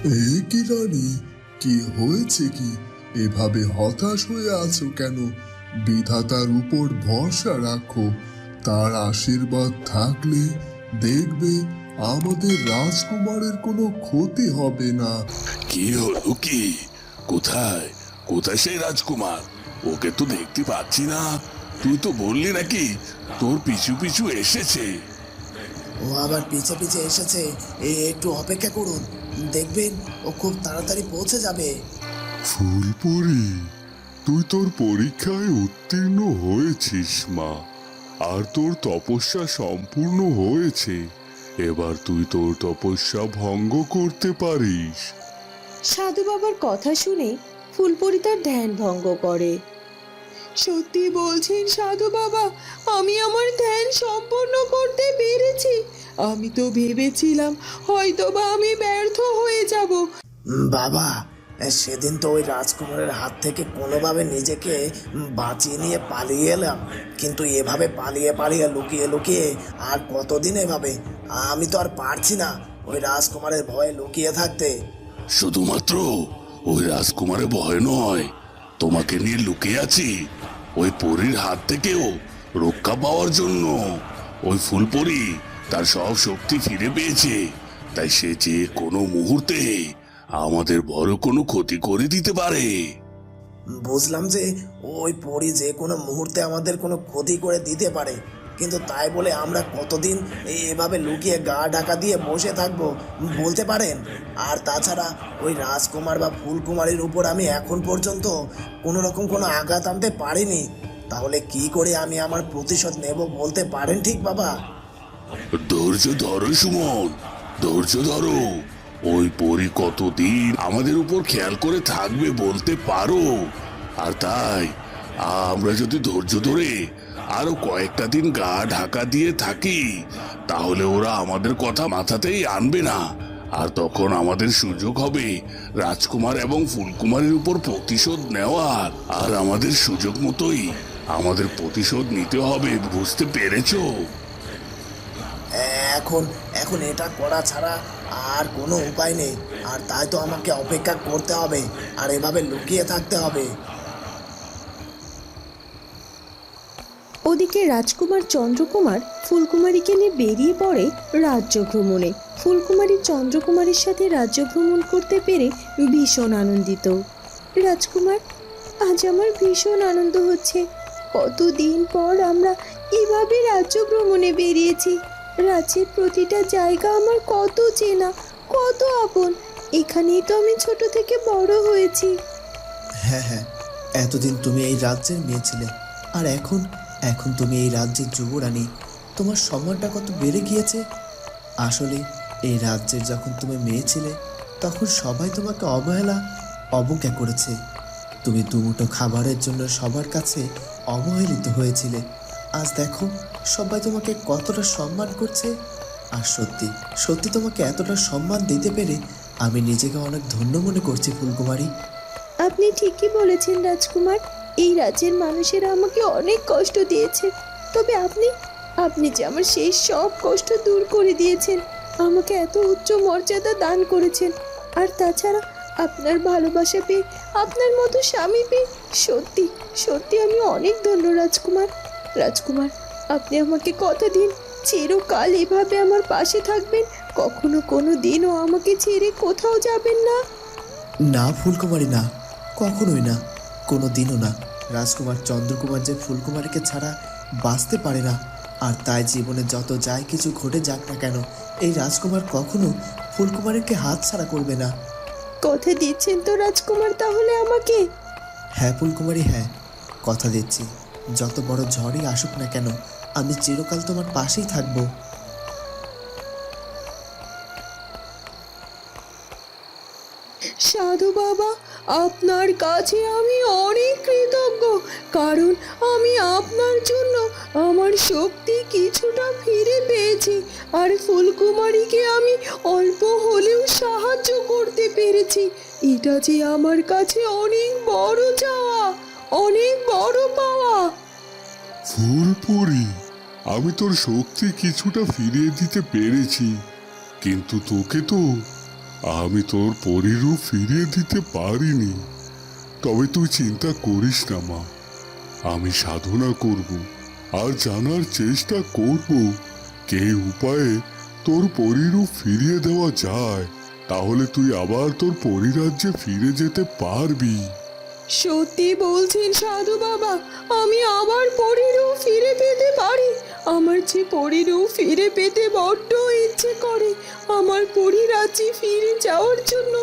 কি রানী, কি হয়েছে কি? এভাবে হতাশ হয়ে আছো কেন? বিধাতার উপর ভরসা রাখো। তার আশীর্বাদ থাকলে দেখবে আমাদের রাজকুমারের কোনো ক্ষতি হবে না। কি হলো কি? কোথায় কোথায় সেই রাজকুমার? ওকে তো দেখতে পাচ্ছি না। তুই তো বললি নাকি তোর পিছু পিছু এসেছে। ও আবার পিছে পিছে এসেছে। একটু অপেক্ষা করুন, দেখবেন ও খুব তাড়াতাড়ি পৌঁছে যাবে। ফুলপরি, তুই তোর পরীক্ষায় উত্তীর্ণ হয়েছিস মা, আর তোর তপস্যা সম্পূর্ণ হয়েছে। এবার তুই তোর তপস্যা ভঙ্গ করতে পারিস। সাধু বাবার কথা শুনে ফুলপরি তার ধ্যান ভঙ্গ করে। সত্যি বলছেন সাধু বাবা, আমি আমার ধ্যান সম্পূর্ণ করতে পেরেছি। আমি তো ভেবেছিলাম হয়তোবা আমি ব্যর্থ হয়ে যাব। বাবা, সেদিন তো ওই রাজকুমারের হাত থেকে কোনোভাবে নিজেকে বাঁচিয়ে নিয়ে পালিয়ে এলাম, কিন্তু এভাবে পালিয়ে পালিয়ে লুকিয়ে লুকিয়ে আর কতদিন এভাবে? আমি তো আর পারছি না ওই রাজকুমারের ভয়ে লুকিয়ে থাকতে। শুধুমাত্র ওই রাজকুমারের ভয় নয়, তোমাকে নিয়ে লুকিয়ে আছি ওই পরীর হাত থেকেও রক্ষা পাওয়ার জন্য। ওই ফুলপরি তার সব শক্তি ফিরে পেয়েছে, তাই সে যে কোনো মুহূর্তে আমাদের বড় কোনো ক্ষতি করে দিতে পারে। বুঝলাম যে ওই পরী যে কোনো মুহূর্তে আমাদের কোনো ক্ষতি করে দিতে পারে, কিন্তু তাই বলে আমরা কতদিন এভাবে লুকিয়ে গা ঢাকা দিয়ে বসে থাকবো বলতে পারেন? আর তাছাড়া ওই রাজকুমার বা ফুলকুমারীর উপর আমি এখন পর্যন্ত কোনো রকম কোনো আঘাত আনতে পারিনি, তাহলে কি করে আমি আমার প্রতিশোধ নেব বলতে পারেন ঠিক বাবা? ধৈর্য ধরো সুমন, ধৈর্য ধরো। ওই পরী কতদিন আমাদের উপর খেয়াল করে থাকবে বলতে পারো? আর তাই আমরা যদি ধৈর্য ধরে আরো কয়েকটা দিন গা ঢাকা দিয়ে থাকি, তাহলে ওরা আমাদের কথা মাথাতেই আনবে না। আর তখন আমাদের সুযোগ হবে রাজকুমার এবং ফুলকুমারীর উপর প্রতিশোধ নেওয়ার। আর আমাদের সুযোগ মতোই আমাদের প্রতিশোধ নিতে হবে, বুঝতে পেরেছো? এখন এখন এটা করা ছাড়া আর কোনো উপায় নেই, আর তাই তো আমাকে অপেক্ষা করতে হবে আর এভাবে লুকিয়ে থাকতে হবে। ওদিকে রাজকুমার চন্দ্রকুমার ফুলকুমারীকে নিয়ে বেরিয়ে পড়ে রাজ্য ভ্রমণে। ফুলকুমারী চন্দ্রকুমারীর সাথে রাজ্য ভ্রমণ করতে পেরে ভীষণ আনন্দিত। রাজকুমার, আজ আমার ভীষণ আনন্দ হচ্ছে। কতদিন পর আমরা এভাবে রাজ্য ভ্রমণে বেরিয়েছি। রাজ্যের প্রতিটা জায়গা আমার কত চেনা, কত আপন। এখানেই তো আমি ছোট থেকে বড় হয়েছি। হ্যাঁ হ্যাঁ, এতদিন তুমি এই রাজ্যের মেয়ে ছিলে, আর এখন এখন তুমি এই রাজ্যের যুবরানী। তোমার সম্মানটা কত বেড়ে গিয়েছে। আসলে এই রাজ্যের যখন তুমি মেয়ে ছিলে তখন সবাই তোমাকে অবজ্ঞা করেছে। তুমি দুমুঠো খাবারের জন্য সবার কাছে অবহেলিত হয়েছিলে। আজ দেখো সবাই তোমাকে কতটা সম্মান করছে। আর সত্যি সত্যি তোমাকে এতটা সম্মান দিতে পেরে আমি নিজেকে অনেক ধন্য মনে করছি ফুলকুমারী। আপনি ঠিকই বলেছেন রাজকুমার, এই রাজ্যের মানুষেরা আমাকে অনেক কষ্ট দিয়েছে, তবে আপনি আপনি যে আমার সেই সব কষ্ট দূর করে দিয়েছেন, আমাকে এত উচ্চ মর্যাদা দান করেছেন। আর তাছাড়া আপনার ভালোবাসা পেয়ে, আপনার মতো স্বামী পেয়ে সত্যি সত্যি আমি অনেক ধন্য রাজকুমার। রাজকুমার, আপনি আমাকে কথা দিন চিরকাল এভাবে আমার পাশে থাকবেন, কখনো কোনো দিনও আমাকে ছেড়ে কোথাও যাবেন না। না ফুলকুমারী, না, কখনোই না, কোনো দিনও না। রাজকুমার চন্দ্রকুমার যে ফুলকুমারীকে ছাড়া বাঁচতে পারে না, আর তাই জীবনে যত যাই কিছু ঘটে যাক না কেন, এই রাজকুমার কখনো ফুলকুমারীকে হাত ছাড়া করবে না। কথা দিচ্ছেন তো রাজকুমার তাহলে আমাকে? হ্যাঁ ফুলকুমারী, হ্যাঁ, কথা দিচ্ছি। যত বড় ঝড়ই আসুক না কেন, আমি চিরকাল তোমার পাশেই থাকবো। সাধু বাবা, আপনার কাছে আমি অনেক কৃতজ্ঞ, কারণ আমি আপনার জন্য আমার শক্তি কিছুটা ফিরে পেয়েছি, আর ফুলকুমারীকে আমি অল্প হলেও সাহায্য করতে পেরেছি। এটা যে আমার কাছে অনেক বড় চাওয়া, অনেক বড় পাওয়া। ফুলপরি, আমি তোর শক্তি কিছুটা ফিরিয়ে দিতে পেরেছি, কিন্তু তোকে তো আমি তোর পরিরূপ ফিরিয়ে দিতে পারিনি, তবে তুই চিন্তা করিস না মা। আমি সাধনা করব আর জানার চেষ্টা করব কে উপায়ে তোর পরিরূপ ফিরিয়ে দেওয়া যায়, তাহলে তুই আবার তোর পরিরাজ্যে ফিরে যেতে পারবি। সত্যি বলছেন সাধু বাবা, আমি আবার পরিরূপ ফিরে পেতে পারি? আমার যে পরিরূপ ফিরে পেতে বড্ড ইচ্ছে করে। আমার পরিরাজ্যে ফিরে যাওয়ার জন্য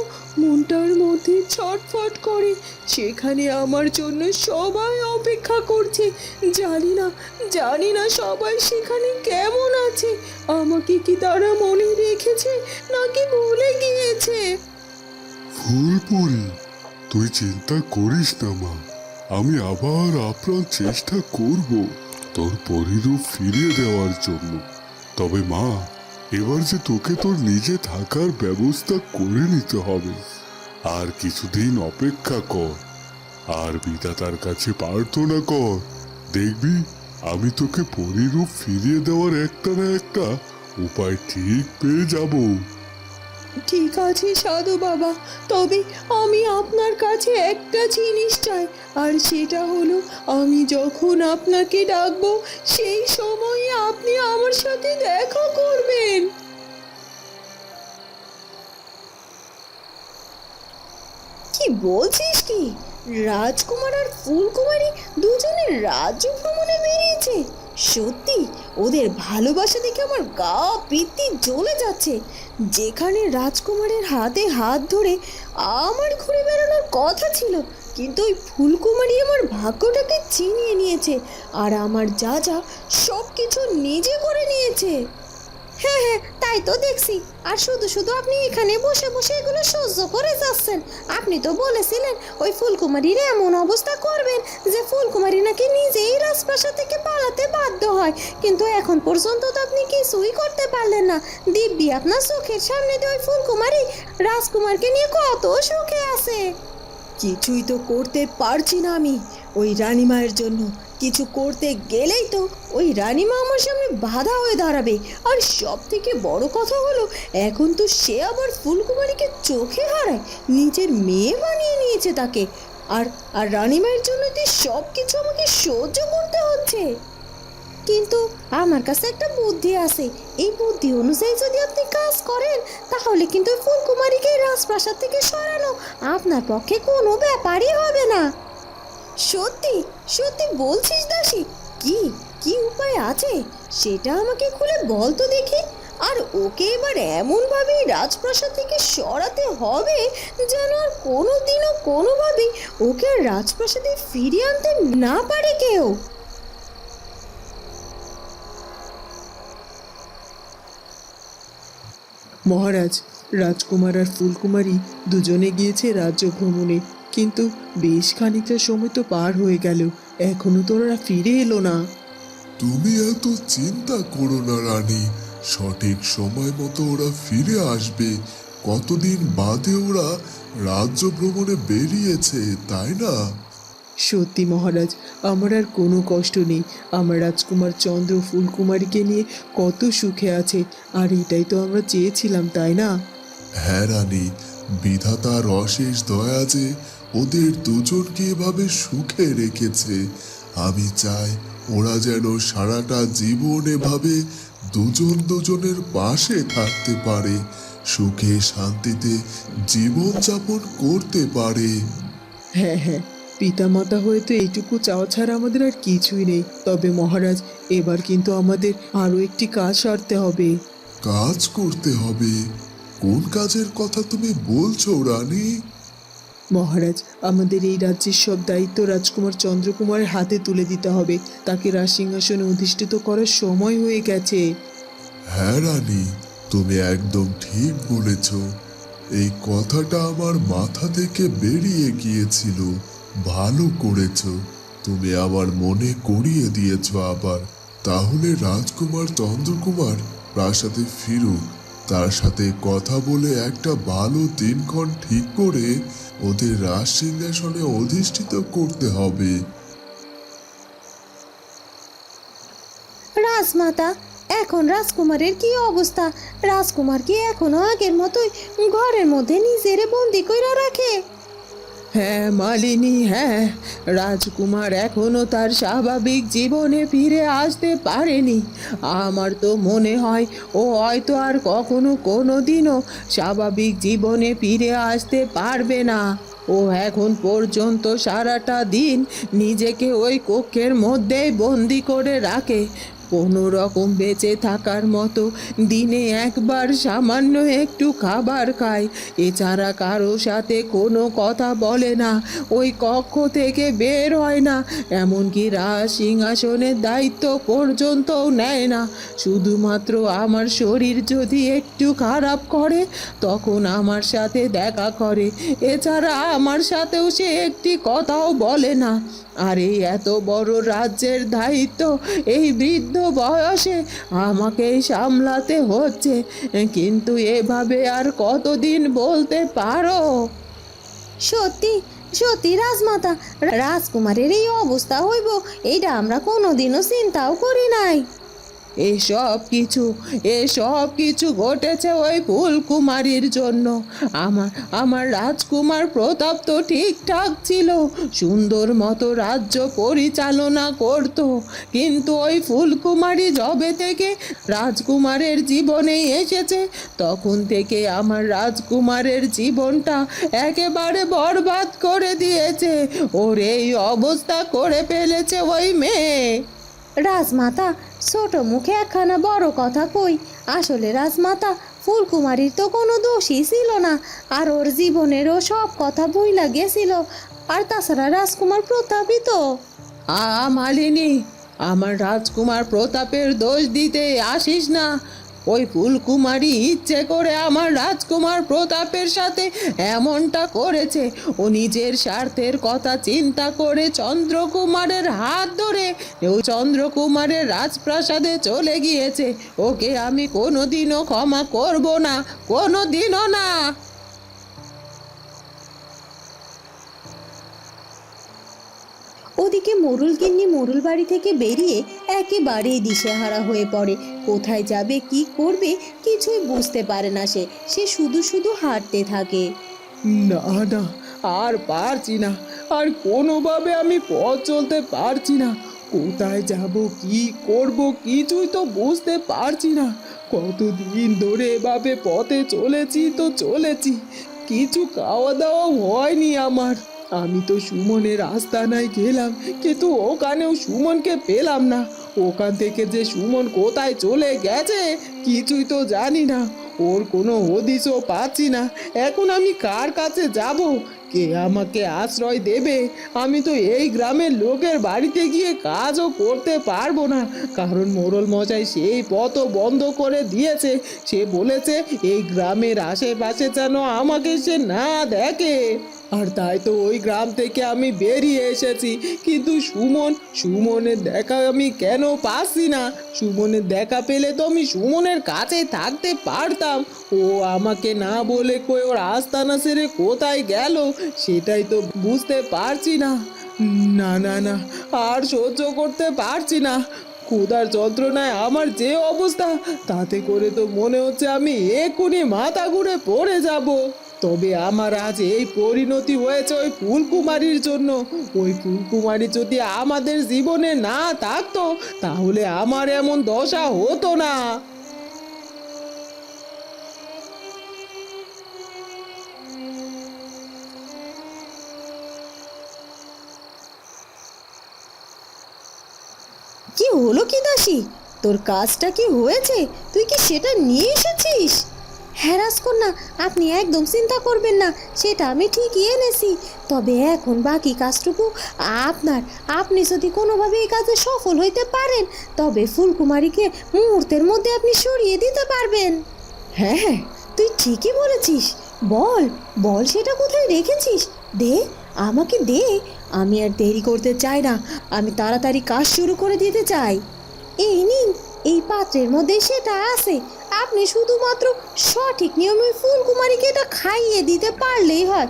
মনটার মধ্যে ছটফট করে। সেখানে আমার জন্য সবাই অপেক্ষা করছে। জানি না সবাই সেখানে কেমন আছে। আমাকে কি তারা মনে রেখেছে নাকি ভুলে গিয়েছে? ফুলপুরি, তুই চিন্তা করিস না মা। আমি আবার আপ্রাণ চেষ্টা করব তোর পরিরূপ ফিরিয়ে দেওয়ার জন্য। তবে মা, এবার যে তোকে তোর নিজে থাকার ব্যবস্থা করে নিতে হবে। আর কিছুদিন অপেক্ষা কর, আর বিধাতার কাছে প্রার্থনা কর। দেখবি আমি তোকে পরিরূপ ফিরিয়ে দেওয়ার একটা না একটা উপায় ঠিক পেয়ে যাব। ঠিক আছে সাধু বাবা, তবে আমি আপনার কাছে একটা জিনিস চাই, আর সেটা হলো আমি যখন আপনাকে ডাকবো সেই সময়ে আপনি আমার সাথে দেখা করবেন। কি বলছিস কি? রাজকুমার আর ফুলকুমারী দুজনে রাজ্য ভ্রমণে বেরিয়েছে? সত্যি ওদের ভালোবাসা দেখে আমার গা পিত্তি জ্বলে যাচ্ছে। যেখানে রাজকুমারের হাতে হাত ধরে আমার ঘুরে বেড়ানোর কথা ছিল, কিন্তু ওই ফুলকুমারী আমার ভাগ্যটাকে ছিনিয়ে নিয়েছে আর আমার যা যা সব কিছু নিজে করে নিয়েছে। হ্যাঁ হ্যাঁ, তাই তো দেখছি। আর শুধু শুধু আপনি এখানে বসে বসে এগুলো সহ্য করে যাচ্ছেন। আপনি তো বলেছিলেন ওই ফুলকুমারীর এমন অবস্থা করবেন যে ফুলকুমারী নাকি নিজেই রাজপ্রাসাদ থেকে পালাতে বাধ্য হয়, কিন্তু এখন পর্যন্ত তো আপনি কিছুই করতে পারলেন না। দিব্যি আপনার চোখের সামনে দিয়ে ওই ফুলকুমারী রাজকুমারকে নিয়ে কত সুখে আছে। কিছুই তো করতে পারছি না আমি ওই রানীমায়ের জন্য। কিছু করতে গেলেই তো ওই রানীমা আমার সামনে বাধা হয়ে দাঁড়াবে। আর সব থেকে বড় কথা হলো, এখন তো সে আবার ফুলকুমারীকে চোখে হারায়, নিজের মেয়ে বানিয়ে নিয়েছে তাকে। আর আর রানীমায়ের জন্য তো সব কিছু আমাকে সহ্য করতে হচ্ছে। কিন্তু আমার কাছে একটা বুদ্ধি আছে। এই বুদ্ধি অনুযায়ী যদি আপনি কাজ করেন, তাহলে কিন্তু ফুলকুমারীকে রাজপ্রাসাদ থেকে সরানো আপনার পক্ষে কোনো ব্যাপারই হবে না। সত্যি সত্যি বলছিস দাসী? কি কি উপায় আছে সেটা আমাকে খুলে বল তো দেখি। আর ওকে এবার এমনভাবেই রাজপ্রাসাদ থেকে সরাতে হবে যেন আর কোনোদিনও কোনোভাবেই ওকে আর রাজপ্রাসাদে ফিরিয়ে আনতে না পারে কেউ। মহারাজ, রাজকুমার আর ফুলকুমারী দুজনে গিয়েছে রাজ্য ভ্রমণে, কিন্তু বেশ খানিকটা সময় তো পার হয়ে গেল, এখনো তো ওরা ফিরে এলো না। তুমি এত চিন্তা করো না রানী, সঠিক সময় মতো ওরা ফিরে আসবে। কতদিন বাদে ওরা রাজ্য ভ্রমণে বেরিয়েছে, তাই না? সত্যি মহারাজ, আমার আর কোনো কষ্ট নেই। আমার রাজকুমার চন্দ্র ফুলকুমারীকে নিয়ে কত সুখে আছে, আর এটাই তো আমরা চেয়েছিলাম, তাই না? হ্যাঁ রানী, বিধাতার অশেষ দয়া যে ওদের দুজনকে এভাবে সুখে রেখেছে। আমি চাই ওরা যেন সারাটা জীবন এভাবে দুজন দুজনের পাশে থাকতে পারে, সুখে শান্তিতে জীবনযাপন করতে পারে। হ্যাঁ হ্যাঁ, পিতামাতা হয়ে তো এইটুকু চাওয়া ছাড়া আমাদের আর কিছুই নেই। তবে মহারাজ, এবার কিন্তু আমাদের আরও একটি কাজ সারতে হবে। কাজ করতে হবে? কোন কাজের কথা তুমি বলছো রানী? মহারাজ, আমাদের এই রাজ্যের সব দায়িত্ব রাজকুমার চন্দ্রকুমারের হাতে তুলে দিতে হবে। তাকে রাজসিংহাসনে অধিষ্ঠিত করার সময় হয়ে গেছে। হ্যাঁ রানী, তুমি একদম ঠিক বলেছ। এই কথাটা আমার মাথা থেকে বেরিয়ে গিয়েছিল। ভালো করেছ, তুমি আমার মনে করিয়ে দিয়েছ আবার। তাহলে রাজকুমার চন্দ্রকুমার প্রাসাদে ফিরুক, তার সাথে কথা বলে একটা ভালো দিনক্ষণ ঠিক করে ওদের রাজসিংহাসনে অধিষ্ঠিত করতে হবে। রাজমাতা, এখন রাজকুমারের কি অবস্থা? রাজকুমার কি এখনো আগের মতোই ঘরের মধ্যে নিজেরে বন্দি কইরা রাখে? হ্যাঁ মালিনী, হ্যাঁ, রাজকুমার এখনো তার স্বাভাবিক জীবনে ফিরে আসতে পারেনি। আমার তো মনে হয় ও হয়তো আর কখনো কোনো দিনও স্বাভাবিক জীবনে ফিরে আসতে পারবে না। ও এখন পর্যন্ত সারাটা দিন নিজেকে ওই কক্ষের মধ্যেই বন্দি করে রাখে, কোনো রকম বেঁচে থাকার মতো দিনে একবার সামান্য একটু খাবার খায়, এছাড়া কারো সাথে কোনো কথা বলে না, ওই কক্ষ থেকে বের হয় না, এমনকি রাজ সিংহাসনের দায়িত্ব পর্যন্তও নেয় না। শুধুমাত্র আমার শরীর যদি একটু খারাপ করে তখন আমার সাথে দেখা করে, এছাড়া আমার সাথেও সে একটি কথাও বলে না। আর এই এত বড় রাজ্যের দায়িত্ব এই বৃদ্ধ বয়সে আমাকেই সামলাতে হচ্ছে, কিন্তু এভাবে আর কতদিন বলতে পারো? সত্যি সত্যি রাজমাতা, রাজকুমারের এই অবস্থা হইব এইটা আমরা কোনোদিনও চিন্তাও করি নাই। এসব কিছু ঘটেছে ওই ফুলকুমারীর জন্য। আমার রাজকুমার প্রতাপ তো ঠিকঠাক ছিল, সুন্দর মতো রাজ্য পরিচালনা করত, কিন্তু ওই ফুলকুমারী যবে থেকে রাজকুমারের জীবনে এসেছে তখন থেকে আমার রাজকুমারের জীবনটা একেবারে বরবাদ করে দিয়েছে। ওর এই অবস্থা করে ফেলেছে ওই মেয়ে। রাজমাতা, ছোট মুখে একখানা বড় কথা কই। আসলে রাজমাতা, ফুলকুমারীর তো কোনো দোষই ছিল না, আর ওর জীবনেরও সব কথা ভুইলা গেছিল। আর তাছাড়া রাজকুমার প্রতাপই তো। মালিনী, আমার রাজকুমার প্রতাপের দোষ দিতে আসিস না। ওই ফুলকুমারী ইচ্ছে করে আমার রাজকুমার প্রতাপের সাথে এমনটা করেছে। ও নিজের স্বার্থের কথা চিন্তা করে চন্দ্রকুমারের হাত ধরে ও চন্দ্রকুমারের রাজপ্রাসাদে চলে গিয়েছে। ওকে আমি কোনোদিনও ক্ষমা করব না, কোনোদিনও না। ওদিকে মোরুল গিন্নি মোরুল বাড়ি থেকে বেরিয়ে একেবারেই দিশেহারা হয়ে পড়ে। কোথায় যাবে, কি করবে কিছুই বুঝতে পারে না। সে শুধু শুধু হাঁটতে থাকে। না না, আর পারছি না, আর কোনোভাবে আমি পথ চলতে পারছি না। কোথায় যাব, কি করব কিছুই তো বুঝতে পারছি না। কতদিন ধরে এভাবে পথে চলেছি, কিছু খাওয়া দাওয়া হয়নি আমার। আমি তো সুমনের আস্তানায় গেলাম, কিন্তু ওখানেও সুমনকে পেলাম না। ওখান থেকে যে সুমন কোথায় চলে গেছে কিছুই তো জানি না, ওর কোনো হদিশও পাচ্ছি না। এখন আমি কার কাছে যাব, কে আমাকে আশ্রয় দেবে? আমি তো এই গ্রামের লোকের বাড়িতে গিয়ে কাজও করতে পারবো না, কারণ মোড়ল মশাই সেই পথ বন্ধ করে দিয়েছে। সে বলেছে এই গ্রামের আশেপাশে যেন আমাকে সে না দেখে। আর তাই তো ওই গ্রাম থেকে আমি বেরিয়ে এসেছি, কিন্তু সুমনের দেখা আমি কেন পাচ্ছি না? সুমনের দেখা পেলে তো আমি সুমনের কাছে থাকতে পারতাম। ও আমাকে না বলে কই ওর আস্তানা ছেড়ে কোথায় গেল সেটাই তো বুঝতে পারছি না। না না না, আর সহ্য করতে পারছি না। ক্ষুধার যন্ত্রণায় আমার যে অবস্থা, তাতে করে তো মনে হচ্ছে আমি এক্ষুনি মাথা ঘুরে পড়ে যাব। তবে আমার আজ এই পরিণতি হয়েছে ওই ফুলকুমারীর জন্য। ওই ফুলকুমারী যদি আমাদের জীবনে না থাকতো তাহলে আমার এমন দশা হতো না। কি হলো কি দাসী, তোর কাজটা কি হয়েছে? তুই কি সেটা নিয়ে এসেছিস? হ্যাঁ রাজকন্যা, আপনি একদম চিন্তা করবেন না, সেটা আমি ঠিকই এনেছি। তবে এখন বাকি কাজটুকু আপনার। আপনি যদি কোনোভাবে এই কাজে সফল হইতে পারেন তবে ফুলকুমারীকে মুহূর্তের মধ্যে আপনি সরিয়ে দিতে পারবেন। হ্যাঁ হ্যাঁ, তুই ঠিকই বলেছিস। বল বল, সেটা কোথায় রেখেছিস? দে, আমাকে দে। আমি আর দেরি করতে চাই না, আমি তাড়াতাড়ি কাজ শুরু করে দিতে চাই। এই নিন, এই পাত্রের মধ্যে সেটা আছে। আপনি শুধুমাত্র সঠিক নিয়মে ফুলকুমারীকে এটা খাইয়ে দিতে পারলেই হয়,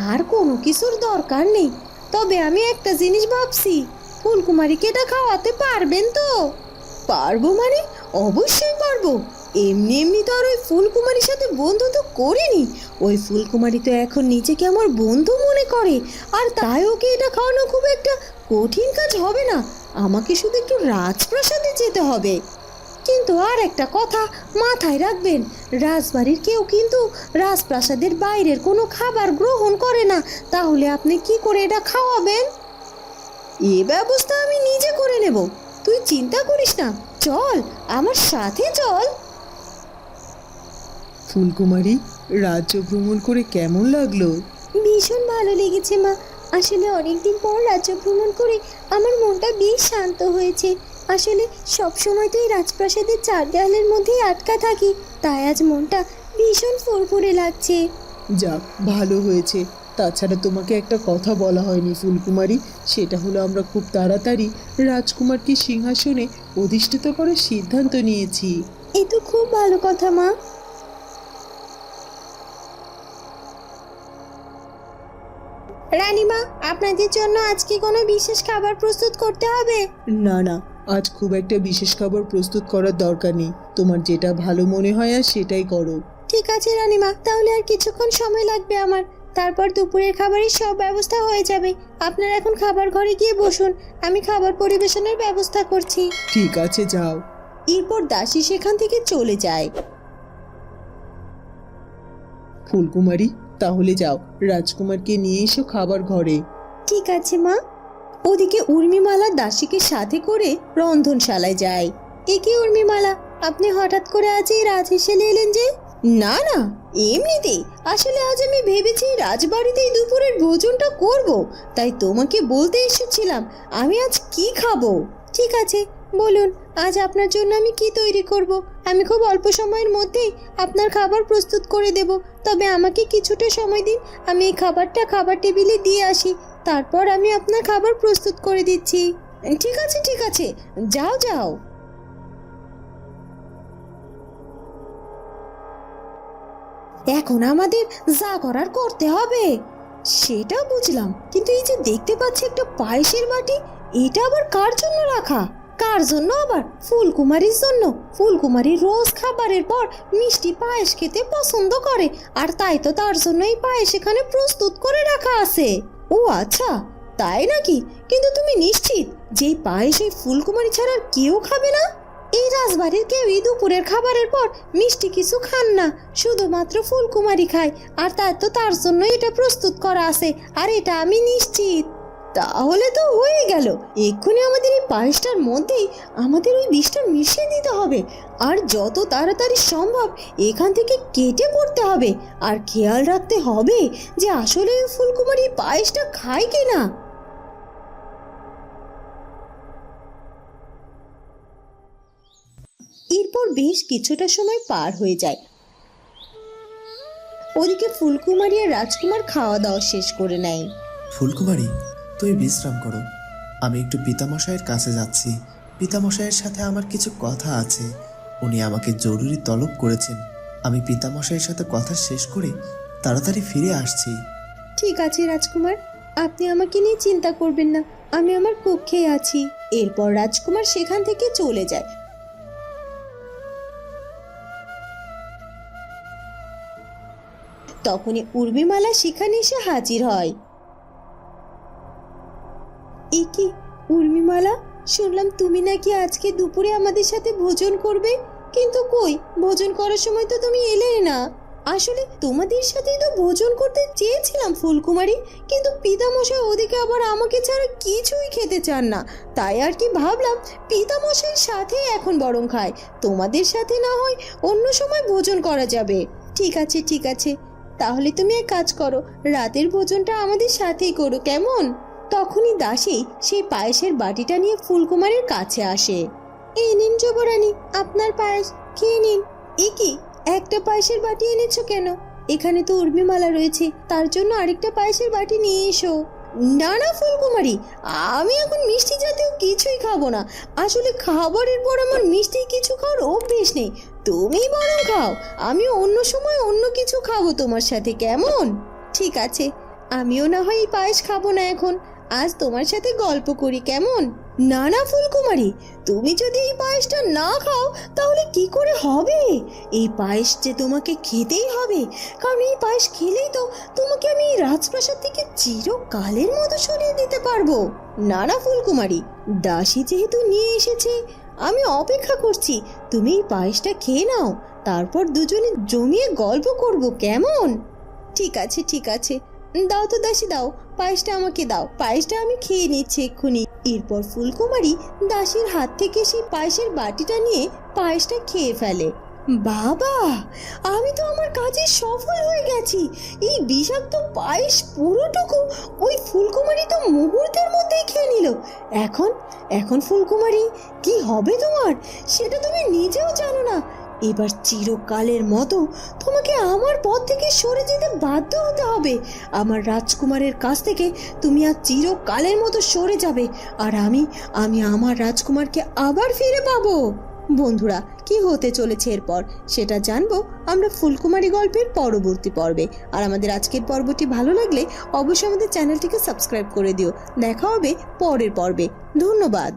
আর কোনো কিছুর দরকার নেই। তবে আমি একটা জিনিস ভাবছি, ফুলকুমারীকে এটা খাওয়াতে পারবেন তো? পারবো মানে? অবশ্যই পারবো। এমনি এমনি তো আর ওই ফুলকুমারীর সাথে বন্ধুত্ব করিনি। ওই ফুলকুমারী তো এখন নিজেকে আমার বন্ধু মনে করে, আর তাই ওকে এটা খাওয়ানো খুব একটা কঠিন কাজ হবে না। আমাকে শুধু একটু রাজপ্রাসাদে যেতে হবে। কিন্তু আর একটা কথা মাথায় রাখবেন, রাজবাড়ির কেউ কিন্তু রাজপ্রাসাদের বাইরের কোনো খাবার গ্রহণ করে না। তাহলে আপনি কি করে এটা খাওয়াবেন? এ ব্যবস্থা আমি নিজে করে নেব, তুই চিন্তা করিস না। চল আমার সাথে চল। ফুলকুমারী, রাজ্য ভ্রমণ করে কেমন লাগলো? ভীষণ ভালো লেগেছে মা। আসলে অনেকদিন পর রাজ্য ভ্রমণ করে আমার মনটা বেশ শান্ত হয়েছে। আসলে সব সময় তো এই রাজপ্রাসাদের চার দেওয়ালের মধ্যেই আটকা থাকি, তাই আজ মনটা ভীষণ ফুরফুরে লাগছে। যাক, ভালো হয়েছে। তাছাড়া তোমাকে একটা কথা বলা হয়নি ফুলকুমারী, সেটা হলো আমরা খুব তাড়াতাড়ি রাজকুমারকে সিংহাসনে অধিষ্ঠিত করার সিদ্ধান্ত নিয়েছি। এ তো খুব ভালো কথা মা। রানীমা, আপনাদের জন্য আজকে কোনো বিশেষ খাবার প্রস্তুত করতে হবে? না না, আজ খুব একটা বিশেষ খাবার প্রস্তুত করার দরকার নেই। তোমার যেটা ভালো মনে হয় আর সেটাই করো। ঠিক আছে রানীমা, তাহলে আর কিছুক্ষণ সময় লাগবে আমার। তারপর দুপুরের খাবারের সব ব্যবস্থা হয়ে যাবে। আপনারা এখন খাবার ঘরে গিয়ে বসুন, আমি খাবার পরিবেশনের ব্যবস্থা করছি। ঠিক আছে, যাও। এরপর দাসী সেখান থেকে চলে যায়। ফুলকুমারী, তাহলে যাও, রাজকুমারকে নিয়ে এসো খাবার ঘরে। ঠিক আছে মা। ওদিকে উর্মিমালা দাসীকে সাথে করে রন্ধনশালায় যায়। এ কি উর্মিমালা, আপনি হঠাৎ করে আজ এই রাজহেসেলে এলেন যে? না না, এমনিতেই। আসলে আজ আমি ভেবেছি রাজবাড়িতেই দুপুরের ভোজনটা করব, তাই তোমাকে বলতে এসেছিলাম আমি আজ কি খাবো। ঠিক আছে, বলুন আজ আপনার জন্য আমি কি তৈরি করব। আমি খুব অল্প সময়ের মধ্যেই আপনার খাবার প্রস্তুত করে দেব। তবে আমাকে কিছুটা সময় দিন, আমি এই খাবারটা খাবার টেবিলে দিয়ে আসি, তারপর আমি আপনার খাবার প্রস্তুত করে দিচ্ছি। ঠিক আছে ঠিক আছে, যাও যাও। এখন আমাদের যা করার করতে হবে। সেটা বুঝলাম, কিন্তু এই যে দেখতে পাচ্ছি একটা পায়েসের বাটি, এটা আবার কার জন্য রাখা? কার জন্য আবার? ফুলকুমারীর জন্য। ফুলকুমারী রোজ খাবারের পর মিষ্টি পায়েস খেতে পছন্দ করে, আর তাই তো তার জন্য এই পায়েস এখানে প্রস্তুত করে রাখা আছে। ও আচ্ছা, তাই নাকি? কিন্তু তুমি নিশ্চিত যে এই পায়েস এই ফুলকুমারী ছাড়া আর কেউ খাবে না? এই রাজবাড়ির কেউই দুপুরের খাবারের পর মিষ্টি কিছু খান না, শুধুমাত্র ফুলকুমারী খায়, আর তাই তো তার জন্য এটা প্রস্তুত করা আছে, আর এটা আমি নিশ্চিত। তাহলে তো হয়ে গেল। এক্ষুনি আমাদের এই পায়েসটার মধ্যেই আমাদের ওই বিষটা মিশিয়ে দিতে হবে, আর যত তাড়াতাড়ি সম্ভব এখান থেকে কেটে পড়তে হবে। আর খেয়াল রাখতে হবে যে আসলে ওই ফুলকুমারী পায়েসটা খায় কিনা। এরপর বেশ কিছুটা সময় পার হয়ে যায়। ওদিকে ফুলকুমারী আর রাজকুমার খাওয়া দাওয়া শেষ করে নেয়। ফুলকুমারী, তুমি বিশ্রাম করো, আমি একটু পিতামশাইয়ের কাছে যাচ্ছি। পিতামশাইয়ের সাথে আমার কিছু কথা আছে, উনি আমাকে জরুরি তলব করেছেন। আমি পিতামশাইয়ের সাথে কথা শেষ করে তাড়াতাড়ি ফিরে আসছি। ঠিক আছে রাজকুমার, আপনি আমাকে নিয়ে চিন্তা করবেন না, আমি আমার কক্ষে আছি। এরপর রাজকুমার সেখান থেকে চলে যায়। তখনই উর্মিমালা সেখানে এসে হাজির হয়। এ কি উর্মিমালা, শুনলাম তুমি নাকি আজকে দুপুরে আমাদের সাথে ভোজন করবে, কিন্তু কই, ভোজন করার সময় তো তুমি এলে না। আসলে তোমাদের সাথেই তো ভোজন করতে চেয়েছিলাম ফুলকুমারী, কিন্তু পিতামশাই ওদিকে আবার আমাকে ছাড়া কিছুই খেতে চান না, তাই আর কি ভাবলাম পিতামশাইয়ের সাথে এখন বরং খায়, তোমাদের সাথে না হয় অন্য সময় ভোজন করা যাবে। ঠিক আছে ঠিক আছে, তাহলে তুমি এক কাজ করো, রাতের ভোজনটা আমাদের সাথেই করো, কেমন? তখনই দাসী সেই পায়েসের বাটিটা নিয়ে ফুলকুমারীর কাছে আসে। এই নিন যুবরানী, আপনার পায়েস, খেয়ে নিন। এ কি, একটা পায়েসের বাটি এনেছো কেন? এখানে তো উর্মিমালা রয়েছে, তার জন্য আরেকটা পায়েসের বাটি নিয়ে এসো। না না ফুলকুমারী, আমি এখন মিষ্টি জাতীয় কিছুই খাবো না। আসলে খাবারের পর আমার মিষ্টি কিছু খাওয়ার অভ্যেস নেই, তুমি বরং খাও, আমি অন্য সময় অন্য কিছু খাবো তোমার সাথে, কেমন? ঠিক আছে, আমিও না হয় এই পায়েস খাবো না এখন, আজ তোমার সাথে গল্প করি, কেমন? না না ফুলকুমারী, তুমি যদি এই পায়েসটা না খাও তাহলে কি করে হবে? এই পায়েস যে তোমাকে খেতেই হবে, কারণ এই পায়েস খেলেই তো তোমাকে আমি এই রাজপ্রাসাদ থেকে চিরকালের মতো সরিয়ে দিতে পারবো। না না ফুলকুমারী, দাসী যেহেতু নিয়ে এসেছে, আমি অপেক্ষা করছি। তুমি এই পায়েসটা খেয়ে নাও, তারপর দুজনে জমিয়ে গল্প করব, কেমন? ঠিক আছে ঠিক আছে, দাও তো দাসী, দাও পায়েসটা আমাকে দাও, পায়েসটা আমি খেয়ে নিচ্ছি এক্ষুনি। এরপর ফুলকুমারী দাসীর হাত থেকে সেই পায়েসের বাটিটা নিয়ে পায়েসটা খেয়ে ফেলে। বাবা, আমি তো আমার কাজে সফল হয়ে গেছি। এই বিষাক্ত পায়েস পুরোটুকু ওই ফুলকুমারী তো মুহূর্তের মধ্যেই খেয়ে নিল। এখন এখন ফুলকুমারী, কি হবে তোমার সেটা তুমি নিজেও জানো না। এবার চিরকালের মতো তোমাকে আমার পথ থেকে সরে যেতে বাধ্য হতে হবে। আমার রাজকুমারের কাছ থেকে তুমি আর চিরকালের মতো সরে যাবে, আর আমি আমার রাজকুমারকে আবার ফিরে পাবো। বন্ধুরা, কি হতে চলেছে এরপর সেটা জানবো আমরা ফুলকুমারী গল্পের পরবর্তী পর্বে। আর আমাদের আজকের পর্বটি ভালো লাগলে অবশ্যই আমাদের চ্যানেলটিকে সাবস্ক্রাইব করে দিও। দেখা হবে পরের পর্বে। ধন্যবাদ।